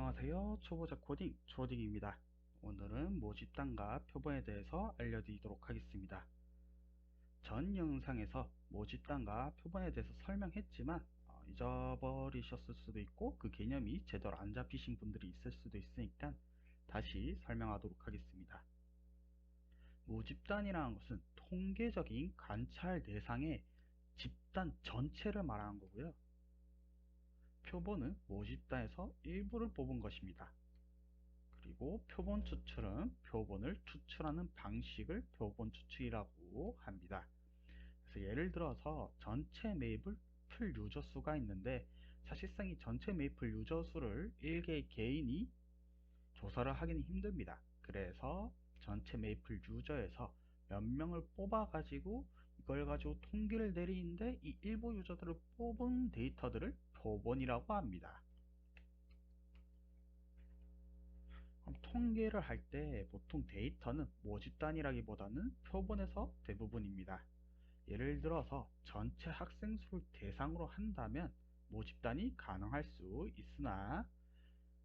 안녕하세요. 초보자 코딩 조딩입니다. 오늘은 모집단과 표본에 대해서 알려드리도록 하겠습니다. 전 영상에서 모집단과 표본에 대해서 설명했지만 잊어버리셨을 수도 있고 그 개념이 제대로 안 잡히신 분들이 있을 수도 있으니까 다시 설명하도록 하겠습니다. 모집단이라는 것은 통계적인 관찰 대상의 집단 전체를 말하는 거고요. 표본은 모집단에서 일부를 뽑은 것입니다. 그리고 표본 추출은 표본을 추출하는 방식을 표본 추출이라고 합니다. 그래서 예를 들어서 전체 메이플 유저 수가 있는데 사실상 이 전체 메이플 유저 수를 1개의 개인이 조사를 하기는 힘듭니다. 그래서 전체 메이플 유저에서 몇 명을 뽑아 가지고 이걸 가지고 통계를 내리는데 이 일부 유저들을 뽑은 데이터들을 표본이라고 합니다. 그럼 통계를 할 때 보통 데이터는 모집단이라기보다는 표본에서 대부분입니다. 예를 들어서 전체 학생 수를 대상으로 한다면 모집단이 가능할 수 있으나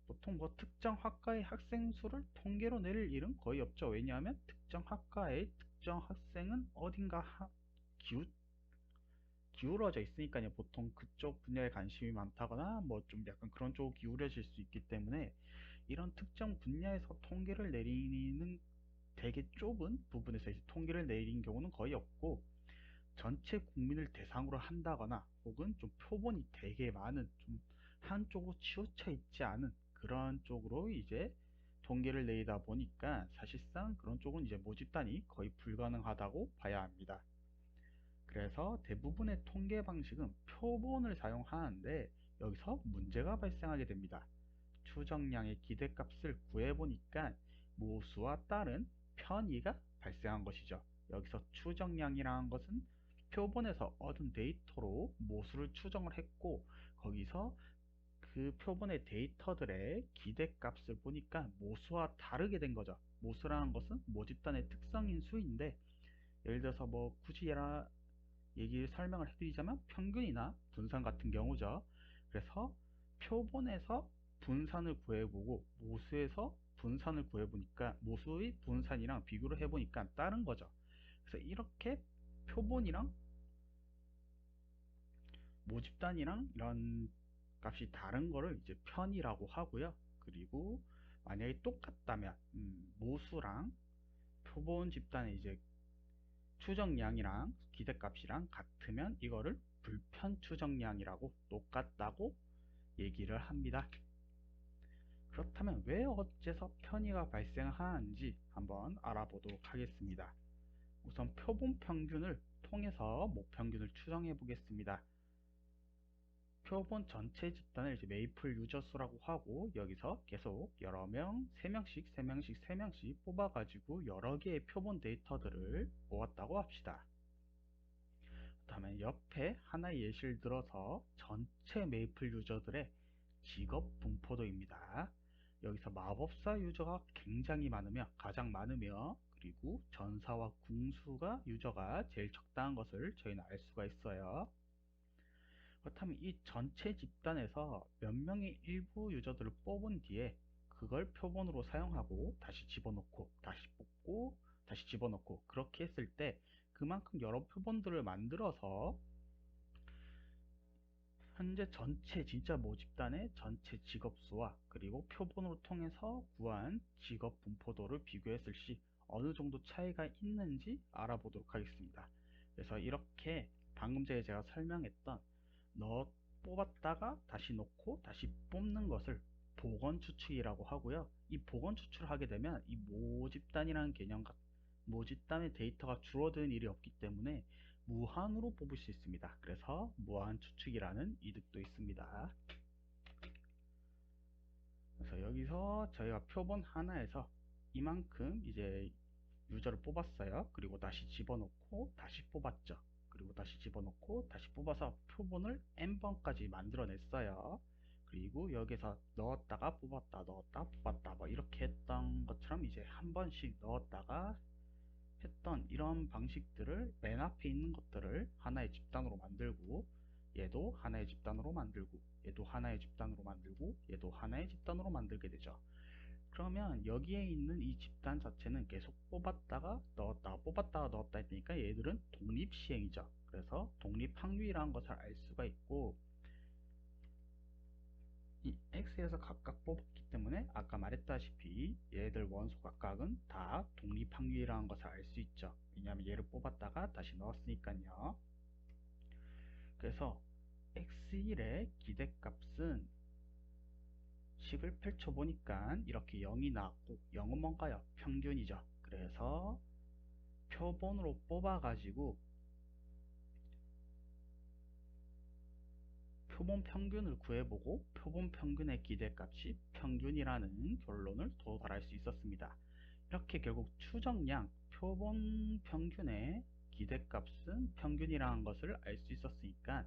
보통 특정 학과의 학생 수를 통계로 내릴 일은 거의 없죠. 왜냐하면 특정 학과의 특정 학생은 어딘가 기울어져 있으니까요. 보통 그쪽 분야에 관심이 많다거나 뭐 좀 약간 그런 쪽으로 기울어질 수 있기 때문에 이런 특정 분야에서 통계를 내리는 되게 좁은 부분에서 이제 통계를 내린 경우는 거의 없고, 전체 국민을 대상으로 한다거나 혹은 좀 표본이 되게 많은 좀 한쪽으로 치우쳐 있지 않은 그런 쪽으로 이제 통계를 내다 보니까 사실상 그런 쪽은 이제 모집단이 거의 불가능하다고 봐야 합니다. 그래서 대부분의 통계 방식은 표본을 사용하는데 여기서 문제가 발생하게 됩니다. 추정량의 기대값을 구해보니까 모수와 다른 편의가 발생한 것이죠. 여기서 추정량이라는 것은 표본에서 얻은 데이터로 모수를 추정을 했고, 거기서 그 표본의 데이터들의 기대값을 보니까 모수와 다르게 된 거죠. 모수라는 것은 모집단의 특성인 수인데, 예를 들어서 뭐 굳이 얘기를 설명을 해드리자면 평균이나 분산 같은 경우죠. 그래서 표본에서 분산을 구해보고 모수에서 분산을 구해보니까 모수의 분산이랑 비교를 해보니까 다른 거죠. 그래서 이렇게 표본이랑 모집단이랑 이런 값이 다른 거를 이제 편이라고 하고요. 그리고 만약에 똑같다면 모수랑 표본 집단의 이제 추정량이랑 기대값이랑 같으면 이거를 불편 추정량이라고 똑같다고 얘기를 합니다. 그렇다면 왜 어째서 편의가 발생하는지 한번 알아보도록 하겠습니다. 우선 표본 평균을 통해서 모평균을 추정해 보겠습니다. 표본 전체 집단을 이제 메이플 유저 수라고 하고, 여기서 계속 여러 명, 3명씩 3명씩 3명씩 뽑아 가지고 여러 개의 표본 데이터들을 모았다고 합시다. 다음에 옆에 하나의 예시를 들어서 전체 메이플 유저들의 직업 분포도입니다. 여기서 마법사 유저가 굉장히 많으며 가장 많으며, 그리고 전사와 궁수가 유저가 제일 적당한 것을 저희는 알 수가 있어요. 그렇다면 이 전체 집단에서 몇 명의 일부 유저들을 뽑은 뒤에 그걸 표본으로 사용하고 다시 집어넣고 다시 뽑고 다시 집어넣고 그렇게 했을 때 그만큼 여러 표본들을 만들어서 현재 전체 진짜 모집단의 전체 직업수와 그리고 표본으로 통해서 구한 직업 분포도를 비교했을 시 어느 정도 차이가 있는지 알아보도록 하겠습니다. 그래서 이렇게 방금 전에 제가 설명했던 뽑았다가 다시 놓고 다시 뽑는 것을 복원 추출이라고 하고요. 이 복원 추출을 하게 되면 이 모집단이라는 개념과 모집단의 데이터가 줄어드는 일이 없기 때문에 무한으로 뽑을 수 있습니다. 그래서 무한 추측이라는 이득도 있습니다. 그래서 여기서 저희가 표본 하나에서 이만큼 이제 유저를 뽑았어요. 그리고 다시 집어넣고 다시 뽑았죠. 그리고 다시 집어넣고 다시 뽑아서 표본을 n번까지 만들어냈어요. 그리고 여기서 넣었다가 뽑았다 넣었다 뽑았다 뭐 이렇게 했던 것처럼 이제 한 번씩 넣었다가 했던 이런 방식들을 맨 앞에 있는 것들을 하나의 집단으로 만들고, 얘도 하나의 집단으로 만들고, 얘도 하나의 집단으로 만들고, 얘도 하나의 집단으로 만들게 되죠. 그러면 여기에 있는 이 집단 자체는 계속 뽑았다가 넣었다가 뽑았다가 넣었다 했으니까 얘들은 독립시행이죠. 그래서 독립항류이라는 것을 알 수가 있고, 이 X에서 각각 뽑았기 때문에 아까 말했다시피 얘들 원소 각각은 다 독립항류이라는 것을 알 수 있죠. 왜냐하면 얘를 뽑았다가 다시 넣었으니까요. 그래서 X1의 기대값은 식을 펼쳐보니까 이렇게 0이 나왔고, 0은 뭔가요? 평균이죠. 그래서 표본으로 뽑아가지고 표본 평균을 구해보고 표본 평균의 기대값이 평균이라는 결론을 도달할 수 있었습니다. 이렇게 결국 추정량, 표본 평균의 기대값은 평균이라는 것을 알 수 있었으니까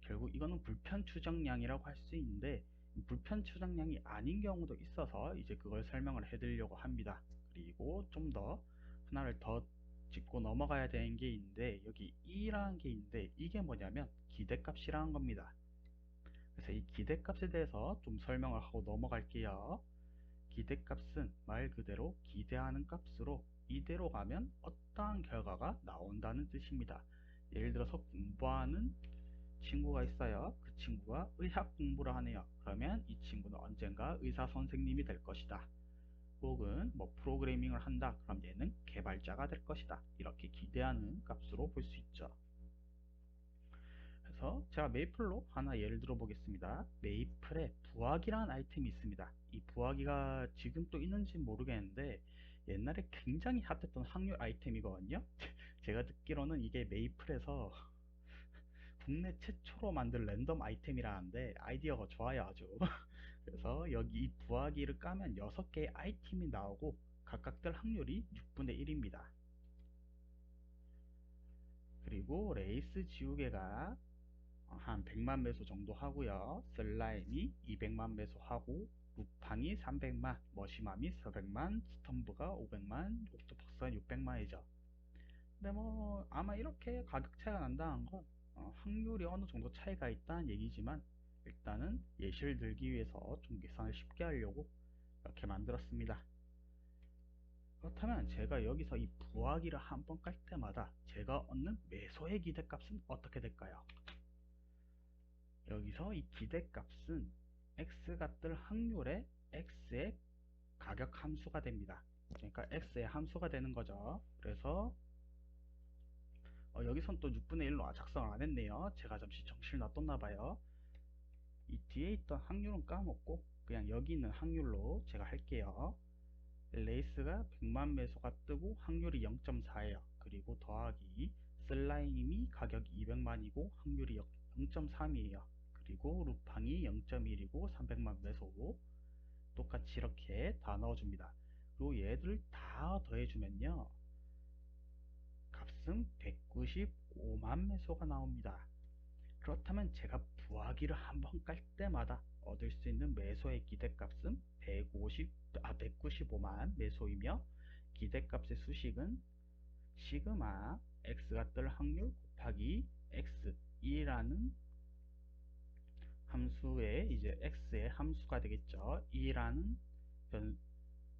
결국 이거는 불편 추정량이라고 할 수 있는데, 불편 추정량이 아닌 경우도 있어서 이제 그걸 설명을 해드리려고 합니다. 그리고 좀 더 하나를 더 짚고 넘어가야 되는 게 있는데, 여기 E라는 게 있는데 이게 뭐냐면 기대값이라는 겁니다. 그래서 이 기대값에 대해서 좀 설명을 하고 넘어갈게요. 기대값은 말 그대로 기대하는 값으로 이대로 가면 어떠한 결과가 나온다는 뜻입니다. 예를 들어서 공부하는 친구가 있어요. 그 친구가 의학 공부를 하네요. 그러면 이 친구는 언젠가 의사 선생님이 될 것이다. 혹은 뭐 프로그래밍을 한다. 그럼 얘는 개발자가 될 것이다. 이렇게 기대하는 값으로 볼 수 있죠. 그래서 제가 메이플로 하나 예를 들어 보겠습니다. 메이플에 부화기라는 아이템이 있습니다. 이 부화기가 지금 또 있는지 모르겠는데 옛날에 굉장히 핫했던 확률 아이템이거든요. 제가 듣기로는 이게 메이플에서 국내 최초로 만든 랜덤 아이템이라는데 아이디어가 좋아요, 아주. 그래서 여기 이 부화기를 까면 6개의 아이템이 나오고 각각들 확률이 6분의 1입니다. 그리고 레이스 지우개가 한 100만 매소 정도 하고요. 슬라임이 200만 매소 하고, 루팡이 300만, 머시맘이 400만, 스톰브가 500만, 옥토퍼스가 600만이죠. 근데 뭐 아마 이렇게 가격 차이가 난다는 건 확률이 어느 정도 차이가 있다는 얘기지만, 일단은 예시를 들기 위해서 좀 계산을 쉽게 하려고 이렇게 만들었습니다. 그렇다면 제가 여기서 이 부하기를 한 번 깔 때마다 제가 얻는 매소의 기대값은 어떻게 될까요? 여기서 이 기대값은 X가 뜰 확률의 X의 가격 함수가 됩니다. 그러니까 X의 함수가 되는 거죠. 그래서 여기선 또 6분의 1로 작성을 안 했네요. 제가 잠시 정신을 놔뒀나 봐요. 이 뒤에 있던 확률은 까먹고 그냥 여기 있는 확률로 제가 할게요. 레이스가 100만 매소가 뜨고 확률이 0.4예요. 그리고 더하기 슬라임이 가격이 200만이고 확률이 0.3이에요. 그리고 루팡이 0.1이고 300만 매소, 똑같이 이렇게 다 넣어줍니다. 그리고 얘들을 다 더해주면요, 값은 195만 매소가 나옵니다. 그렇다면 제가 부하기를 한번 깔 때마다 얻을 수 있는 매소의 기대값은 195만 매소이며, 기대값의 수식은 시그마 x가 뜰 확률 곱하기 x2라는 함수의 이제 x의 함수가 되겠죠. 2라는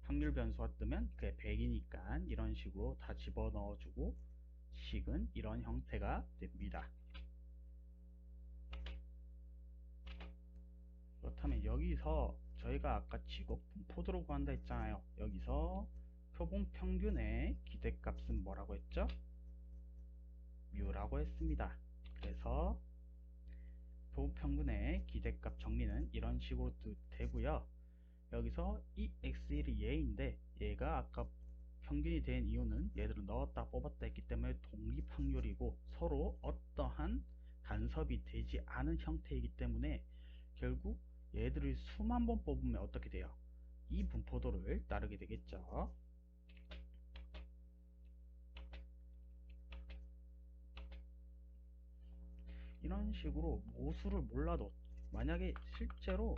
확률 변수가 뜨면 그게 100이니까 이런 식으로 다 집어넣어 주고 식은 이런 형태가 됩니다. 그렇다면 여기서 저희가 아까 직업 분포도로 구한다 했잖아요. 여기서 표본 평균의 기대값은 뭐라고 했죠? 뮤라고 했습니다. 그래서 표본 평균의 기대값 정리는 이런 식으로 되고요. 여기서 이 x1이 얘인데 얘가 아까 평균이 된 이유는 얘들을 넣었다 뽑았다 했기 때문에 독립확률이고 서로 어떠한 간섭이 되지 않은 형태이기 때문에 결국 얘들을 수만 번 뽑으면 어떻게 돼요? 이 분포도를 따르게 되겠죠. 이런 식으로 모수를 몰라도, 만약에 실제로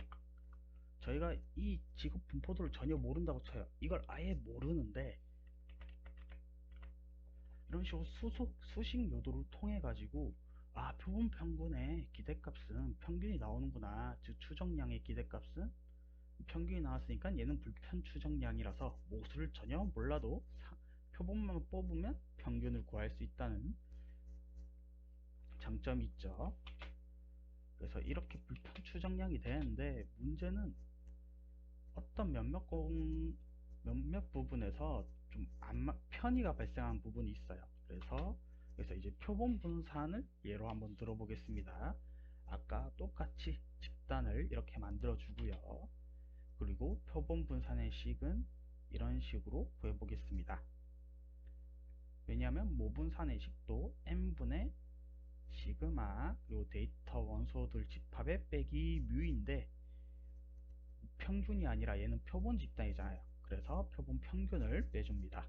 저희가 이 직업 분포도를 전혀 모른다고 쳐요. 이걸 아예 모르는데 이런 식으로 수식 요도를 통해 가지고 표본 평균의 기대값은 평균이 나오는구나. 즉 추정량의 기대값은 평균이 나왔으니까 얘는 불편 추정량이라서 모수를 전혀 몰라도 표본만 뽑으면 평균을 구할 수 있다는 장점이 있죠. 그래서 이렇게 불편 추정량이 되는데, 문제는 어떤 몇몇 부분에서 좀 편의가 발생한 부분이 있어요. 그래서 이제 표본 분산을 예로 한번 들어보겠습니다. 아까 똑같이 집단을 이렇게 만들어 주고요. 그리고 표본 분산의 식은 이런 식으로 구해보겠습니다. 왜냐하면 모분산의 식도 n분의 시그마 그리고 데이터 원소들 집합의 빼기 뮤인데, 평균이 아니라 얘는 표본 집단이잖아요. 그래서 표본 평균을 빼줍니다.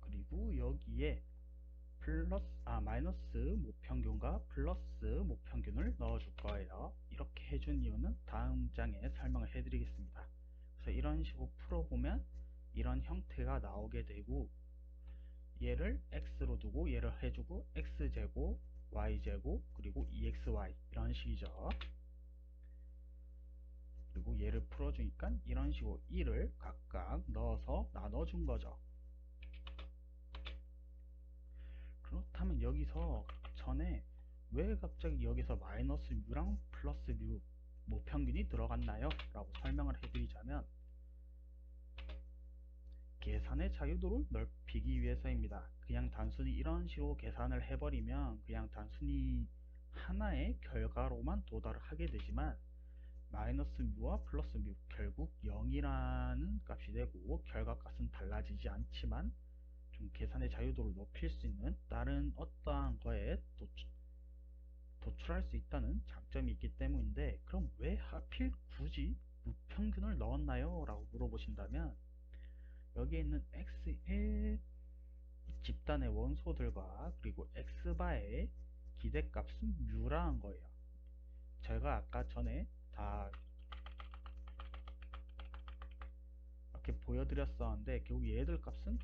그리고 여기에 마이너스 모평균과 플러스 모평균을 넣어줄 거예요. 이렇게 해준 이유는 다음 장에 설명을 해드리겠습니다. 그래서 이런 식으로 풀어보면 이런 형태가 나오게 되고, 얘를 x로 두고 얘를 해주고 x제곱 y제곱 그리고 exy 이런 식이죠. 그리고 얘를 풀어주니까 이런 식으로 1을 각각 넣어서 나눠준 거죠. 그렇다면 여기서 전에 왜 갑자기 여기서 마이너스 뮤랑 플러스 뮤 모평균이 들어갔나요? 라고 설명을 해드리자면, 계산의 자유도를 넓히기 위해서입니다. 그냥 단순히 이런 식으로 계산을 해버리면 그냥 단순히 하나의 결과로만 도달을 하게 되지만, 마이너스 뮤와 플러스 뮤 결국 0이라는 값이 되고 결과값은 달라지지 않지만 좀 계산의 자유도를 높일 수 있는 다른 어떠한 거에 도출할 수 있다는 장점이 있기 때문인데, 그럼 왜 하필 굳이 무평균을 넣었나요? 라고 물어보신다면, 여기에 있는 x1 집단의 원소들과 그리고 x바의 기대값은 뮤라는 거예요. 제가 아까 전에 다 이렇게 보여드렸었는데, 결국 얘들 값은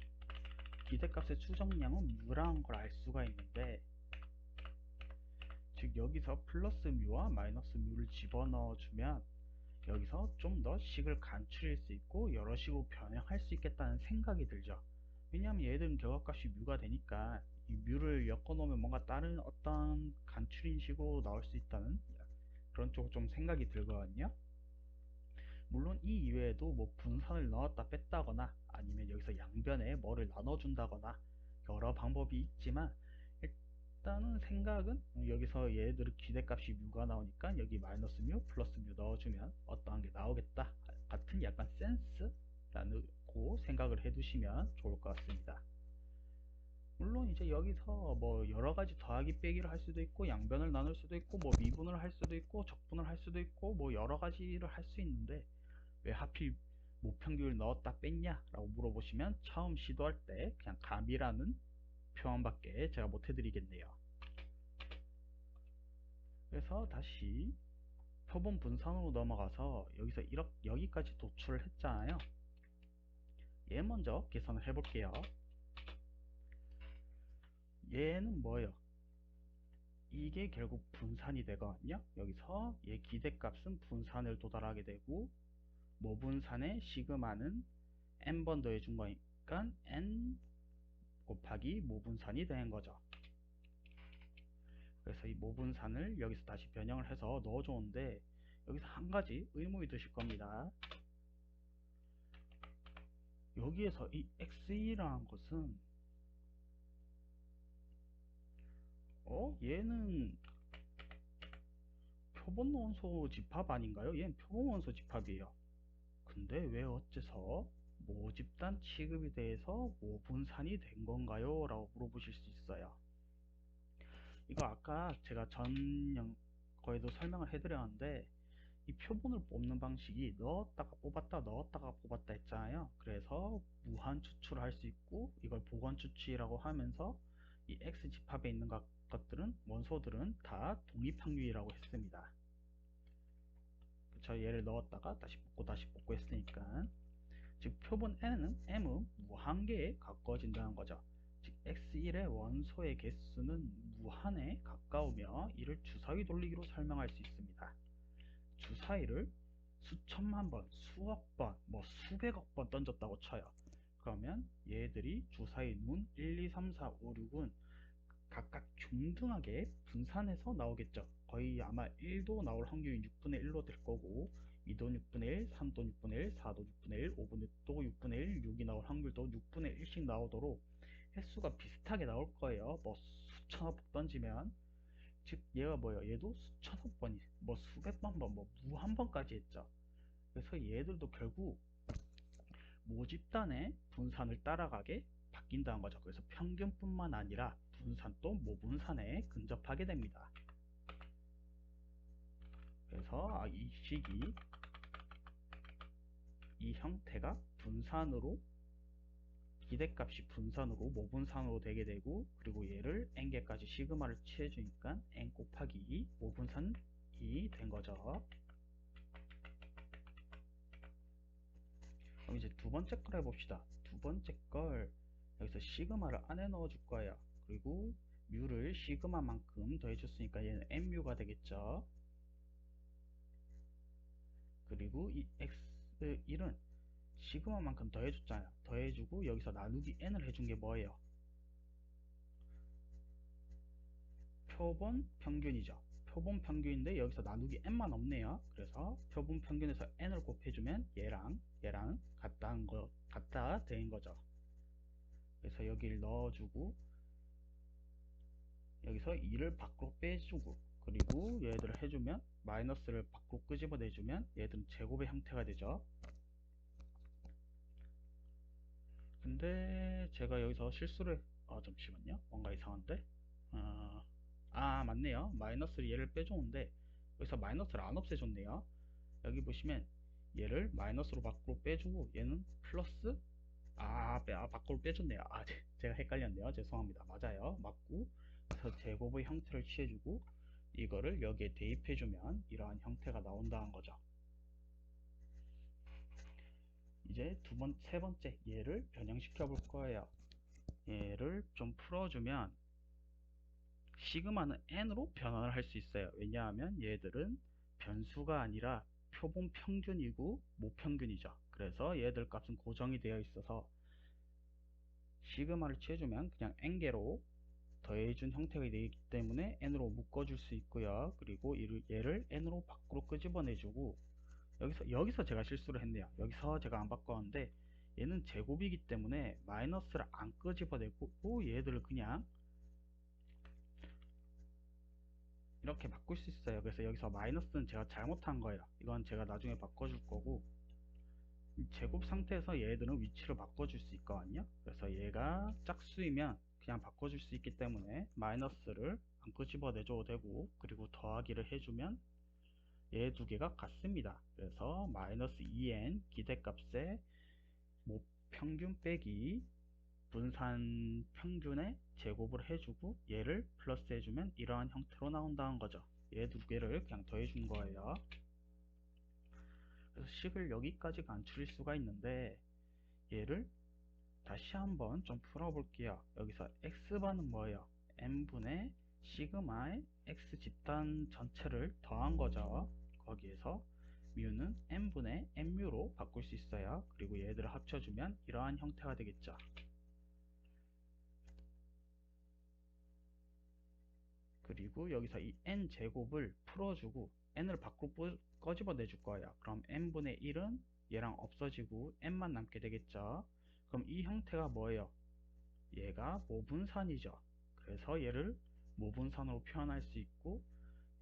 기대값의 추정량은 뮤라는 걸 알 수가 있는데, 즉 여기서 플러스 뮤와 마이너스 뮤를 집어넣어 주면 여기서 좀 더 식을 간추릴 수 있고 여러 식으로 변형할 수 있겠다는 생각이 들죠. 왜냐하면 얘들은 결과값이 뮤가 되니까 이 뮤를 엮어 놓으면 뭔가 다른 어떤 간추린 식으로 나올 수 있다는 그런 쪽으로 좀 생각이 들거든요. 물론 이 이외에도 뭐 분산을 넣었다 뺐다거나 아니면 여기서 양변에 뭐를 나눠준다거나 여러 방법이 있지만, 일단은 생각은 여기서 얘들의 기대값이 뮤가 나오니까 여기 마이너스 뮤 플러스 뮤 넣어주면 어떠한 게 나오겠다 같은 약간 센스라고 생각을 해두시면 좋을 것 같습니다. 물론 이제 여기서 뭐 여러가지 더하기 빼기를 할 수도 있고 양변을 나눌 수도 있고 뭐 미분을 할 수도 있고 적분을 할 수도 있고 뭐 여러가지를 할 수 있는데, 왜 하필 모평균을 넣었다 뺐냐 라고 물어보시면 처음 시도할 때 그냥 감이라는 표현밖에 제가 못 해드리겠네요. 그래서 다시 표본 분산으로 넘어가서 여기서 여기까지 도출을 했잖아요. 얘 먼저 계산을 해볼게요. 얘는 뭐예요? 이게 결국 분산이 되거든요. 여기서 얘 기대값은 분산을 도달하게 되고, 모분산의 시그마는 n번 더해준 거니까 n 곱하기 모분산이 되는 거죠. 그래서 이 모분산을 여기서 다시 변형을 해서 넣어줬는데, 여기서 한 가지 의문이 드실 겁니다. 여기에서 이 x2라는 것은 얘는 표본 원소 집합 아닌가요? 얘는 표본 원소 집합이에요. 근데 왜 어째서 모집단 취급에 대해서 모분산이 된 건가요? 라고 물어보실 수 있어요. 이거 아까 제가 거에도 설명을 해드렸는데, 이 표본을 뽑는 방식이 넣었다가 뽑았다 넣었다가 뽑았다 했잖아요. 그래서 무한 추출할 수 있고 이걸 복원 추출이라고 하면서 이 X 집합에 있는 것들은 원소들은 다 독립항유이라고 했습니다. 그쵸? 얘를 넣었다가 다시 뽑고 다시 뽑고 했으니까. 즉 표본 m은 무한계에 가까워진다는 거죠. 즉 x1의 원소의 개수는 무한에 가까우며 이를 주사위 돌리기로 설명할 수 있습니다. 주사위를 수천만 번, 수억 번, 뭐 수백억 번 던졌다고 쳐요. 그러면 얘들이 주사위 눈 1, 2, 3, 4, 5, 6은 각각 균등하게 분산해서 나오겠죠. 거의 아마 1도 나올 확률이 6분의 1로 될 거고 2도 6분의 1, 3도 6분의 1, 4도 6분의 1, 5도 6분의 1, 6이 나올 확률도 6분의 1씩 나오도록 횟수가 비슷하게 나올 거예요. 뭐 수천억 번 던지면. 즉 얘가 뭐예요? 얘도 수천억 번이 뭐 수백만 번, 뭐 무한 번까지 했죠. 그래서 얘들도 결국 모집단의 분산을 따라가게 바뀐다는 거죠. 그래서 평균뿐만 아니라 분산도 모분산에 근접하게 됩니다. 그래서 이 식이 이 형태가 분산으로 기대값이 분산으로 모분산으로 되게 되고, 그리고 얘를 n개까지 시그마를 취해주니까 n 곱하기 2 모분산이 된 거죠. 그럼 이제 두 번째 걸 해봅시다. 두 번째 걸 여기서 시그마를 안에 넣어 줄 거예요. 그리고 뮤를 시그마만큼 더해줬으니까 얘는 mu가 되겠죠. 그리고 이 x1은 시그마만큼 더해줬잖아요. 더해주고 여기서 나누기 n을 해준 게 뭐예요? 표본 평균이죠. 표본 평균인데 여기서 나누기 n만 없네요. 그래서 표본 평균에서 n을 곱해주면 얘랑 같다 된 거죠. 그래서 여기를 넣어주고 여기서 2를 밖으로 빼주고, 그리고 얘들을 해주면 마이너스를 밖으로 끄집어내주면 얘들은 제곱의 형태가 되죠. 근데 제가 여기서 실수를 잠시만요, 뭔가 이상한데. 맞네요. 마이너스를 얘를 빼줬는데 여기서 마이너스를 안 없애줬네요. 여기 보시면 얘를 마이너스로 밖으로 빼주고 얘는 플러스 밖으로 빼줬네요. 제가 헷갈렸네요. 죄송합니다. 맞아요. 맞고, 그래서 제곱의 형태를 취해주고 이거를 여기에 대입해주면 이러한 형태가 나온다는 거죠. 이제 세 번째 얘를 변형시켜 볼 거예요. 얘를 좀 풀어주면 시그마는 n으로 변환을 할 수 있어요. 왜냐하면 얘들은 변수가 아니라 표본 평균이고 모평균이죠. 그래서 얘들 값은 고정이 되어 있어서 시그마를 취해주면 그냥 n개로 더해준 형태가 되기 때문에 n으로 묶어줄 수 있고요. 그리고 얘를 n으로 밖으로 끄집어내주고 여기서 제가 실수를 했네요. 여기서 제가 안 바꿨는데 얘는 제곱이기 때문에 마이너스를 안 끄집어내고 얘들을 그냥 이렇게 바꿀 수 있어요. 그래서 여기서 마이너스는 제가 잘못한 거예요. 이건 제가 나중에 바꿔줄 거고, 제곱 상태에서 얘들은 위치를 바꿔줄 수 있거든요. 그래서 얘가 짝수이면 그냥 바꿔줄 수 있기 때문에 마이너스를 안 끄집어내줘도 되고, 그리고 더하기를 해주면 얘 두 개가 같습니다. 그래서 마이너스 2n 기대값에 평균 빼기 분산 평균의 제곱을 해주고 얘를 플러스 해주면 이러한 형태로 나온다는 거죠. 얘 두 개를 그냥 더해준 거예요. 그래서 식을 여기까지 간추릴 수가 있는데 얘를 다시 한번 좀 풀어볼게요. 여기서 x반은 뭐예요? n분의 시그마의 x 집단 전체를 더한 거죠. 거기에서 뮤는 n분의 mu로 바꿀 수 있어요. 그리고 얘들을 합쳐주면 이러한 형태가 되겠죠. 그리고 여기서 이 n제곱을 풀어주고 n을 밖으로 꺼집어 내줄 거예요. 그럼 n분의 1은 얘랑 없어지고 n만 남게 되겠죠. 그럼 이 형태가 뭐예요? 얘가 모분산이죠. 그래서 얘를 모분산으로 표현할 수 있고,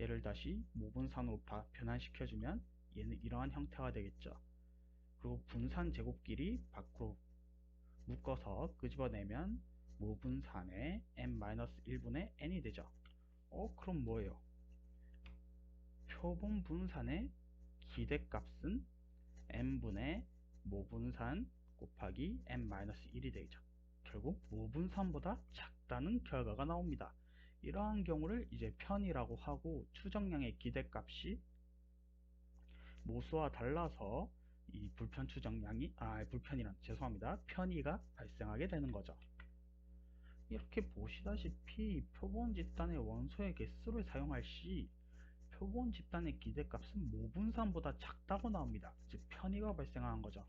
얘를 다시 모분산으로 변환시켜주면 얘는 이러한 형태가 되겠죠. 그리고 분산 제곱끼리 밖으로 묶어서 끄집어내면 모분산의 n-1분의 n이 되죠. 그럼 뭐예요? 표본 분산의 기대값은 n분의 모분산 곱하기 n-1이 되죠. 결국 모분산보다 작다는 결과가 나옵니다. 이러한 경우를 이제 편이라고 하고, 추정량의 기대값이 모수와 달라서 이 불편 추정량이 불편이란 죄송합니다. 편의가 발생하게 되는 거죠. 이렇게 보시다시피 표본 집단의 원소의 개수를 사용할 시 표본 집단의 기대값은 모분산보다 작다고 나옵니다. 즉 편의가 발생하는 거죠.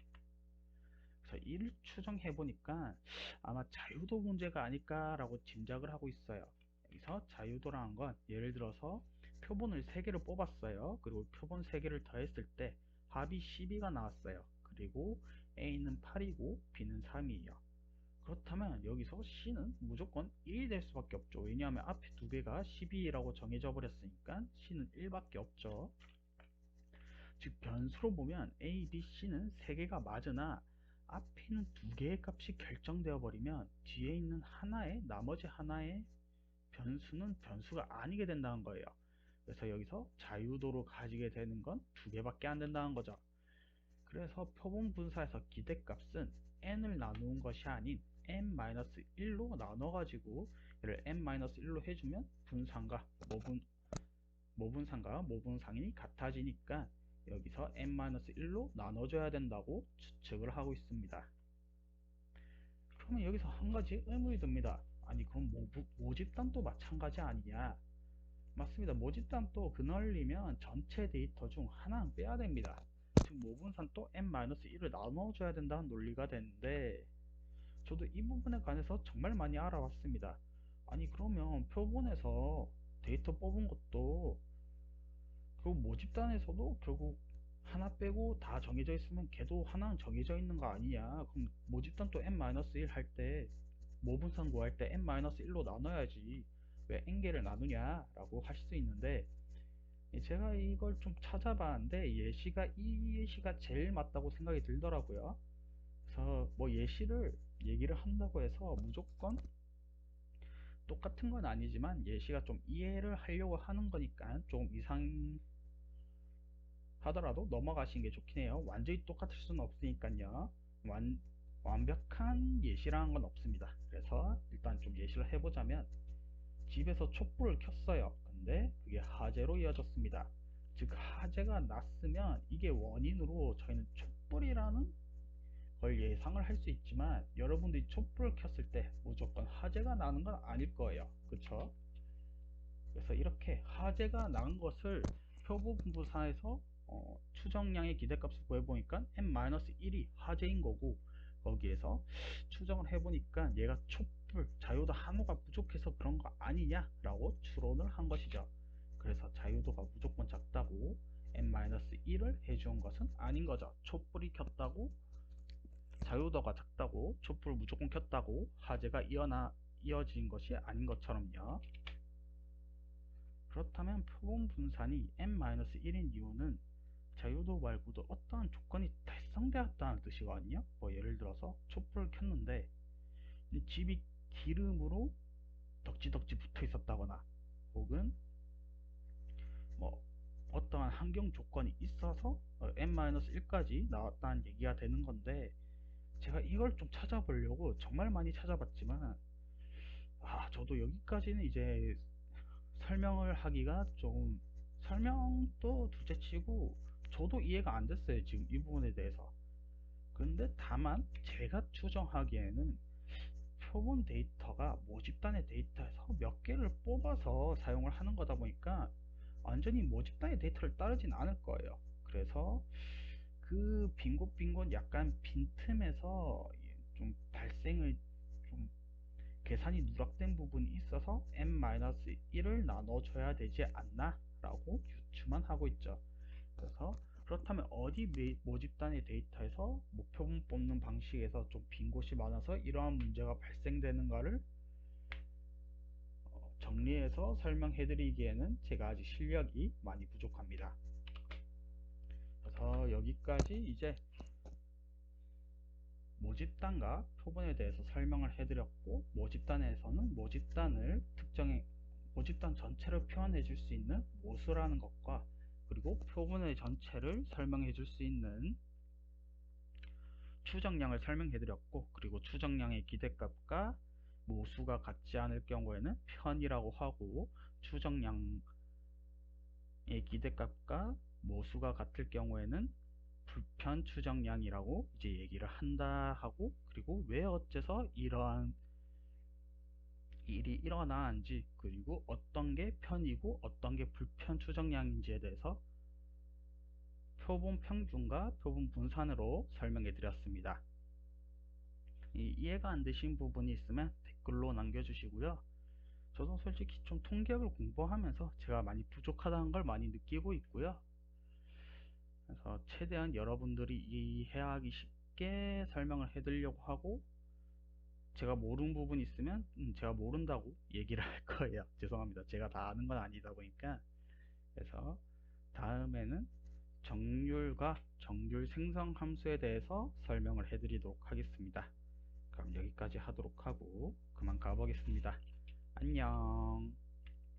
그래서 이를 추정해 보니까 아마 자유도 문제가 아닐까라고 짐작을 하고 있어요. 여기서 자유도라는 건 예를 들어서 표본을 3개를 뽑았어요. 그리고 표본 3개를 더했을 때 합이 12가 나왔어요. 그리고 A는 8이고 B는 3이에요. 그렇다면 여기서 C는 무조건 1이 될 수밖에 없죠. 왜냐하면 앞에 2개가 12라고 정해져 버렸으니까 C는 1밖에 없죠. 즉 변수로 보면 A, B, C는 3개가 맞으나 앞에 있는 2개의 값이 결정되어 버리면 뒤에 있는 나머지 하나의 변수는 변수가 아니게 된다는 거예요. 그래서 여기서 자유도로 가지게 되는 건 2개밖에 안 된다는 거죠. 그래서 표본 분사에서 기대값은 n을 나누는 것이 아닌 n-1로 나눠 가지고 얘를 n-1로 해주면 분산과 모분산과 모분상이 같아지니까 여기서 n-1로 나눠줘야 된다고 추측을 하고 있습니다. 그러면 여기서 한 가지 의문이 듭니다. 아니 그럼 모집단도 마찬가지 아니냐? 맞습니다. 모집단도 그널리면 전체 데이터 중 하나는 빼야 됩니다. 즉 모분산도 n-1을 나눠줘야 된다는 논리가 되는데 저도 이 부분에 관해서 정말 많이 알아봤습니다. 아니 그러면 표본에서 데이터 뽑은 것도 결국 모집단에서도 결국 하나 빼고 다 정해져 있으면 걔도 하나는 정해져 있는 거 아니냐. 그럼 모집단 또 n-1 할 때 모분산 구할 때 n-1로 나눠야지 왜 n개를 나누냐 라고 할 수 있는데 제가 이걸 좀 찾아봤는데 이 예시가 제일 맞다고 생각이 들더라고요. 그래서 뭐 예시를 얘기를 한다고 해서 무조건 똑같은 건 아니지만 예시가 좀 이해를 하려고 하는 거니까 좀 하더라도 넘어가시는 게 좋긴 해요. 완전히 똑같을 수는 없으니까요. 완벽한 예시라는 건 없습니다. 그래서 일단 좀 예시를 해보자면 집에서 촛불을 켰어요. 근데 그게 화재로 이어졌습니다. 즉 화재가 났으면 이게 원인으로 저희는 촛불이라는 걸 예상을 할 수 있지만 여러분들이 촛불을 켰을 때 무조건 화재가 나는 건 아닐 거예요. 그쵸? 그래서 이렇게 화재가 난 것을 표본분사에서 추정량의 기대값을 구해보니까 n-1이 화재인 거고 거기에서 추정을 해보니까 얘가 촛불, 자유도 한호가 부족해서 그런 거 아니냐 라고 추론을 한 것이죠. 그래서 자유도가 무조건 작다고 n-1을 해주은 것은 아닌 거죠. 촛불이 켰다고 자유도가 작다고 촛불을 무조건 켰다고 화재가 이어진 것이 아닌 것처럼요. 그렇다면 표본 분산이 n-1인 이유는 자유도 말고도 어떠한 조건이 달성되었다는 뜻이거든요. 뭐 예를 들어서 촛불을 켰는데 집이 기름으로 덕지덕지 붙어 있었다거나 혹은 뭐 어떠한 환경 조건이 있어서 n-1까지 나왔다는 얘기가 되는 건데 제가 이걸 좀 찾아보려고 정말 많이 찾아봤지만 저도 여기까지는 이제 설명을 하기가 좀 설명도 둘째치고 저도 이해가 안 됐어요. 지금 이 부분에 대해서. 그런데 다만 제가 추정하기에는 표본 데이터가 모집단의 데이터에서 몇 개를 뽑아서 사용을 하는 거다 보니까 완전히 모집단의 데이터를 따르진 않을 거예요. 그래서 그 빈곳빈곳 약간 빈틈에서 좀 발생을 좀 계산이 누락된 부분이 있어서 n-1을 나눠줘야 되지 않나 라고 유추만 하고 있죠. 그래서 그렇다면 어디 모집단의 데이터에서 목표분 뽑는 방식에서 좀 빈 곳이 많아서 이러한 문제가 발생되는가를 정리해서 설명해 드리기에는 제가 아직 실력이 많이 부족합니다. 그래서 여기까지 이제 모집단과 표본에 대해서 설명을 해드렸고 모집단에서는 모집단 전체를 표현해 줄 수 있는 모수라는 것과 그리고 표본의 전체를 설명해 줄 수 있는 추정량을 설명해 드렸고 그리고 추정량의 기대값과 모수가 같지 않을 경우에는 편이라고 하고 추정량의 기대값과 모수가 같을 경우에는 불편 추정량이라고 이제 얘기를 한다 하고, 그리고 왜 어째서 이러한 일이 일어나는지, 그리고 어떤 게 편이고 어떤 게 불편 추정량인지에 대해서 표본 평균과 표본 분산으로 설명해 드렸습니다. 이해가 안 되신 부분이 있으면 댓글로 남겨주시고요. 저도 솔직히 좀 통계학을 공부하면서 제가 많이 부족하다는 걸 많이 느끼고 있고요. 그래서 최대한 여러분들이 이해하기 쉽게 설명을 해드리려고 하고, 제가 모르는 부분이 있으면 제가 모른다고 얘기를 할 거예요. 죄송합니다. 제가 다 아는 건 아니다 보니까. 그래서 다음에는 정률과 정률 생성 함수에 대해서 설명을 해드리도록 하겠습니다. 그럼 여기까지 하도록 하고 그만 가보겠습니다. 안녕.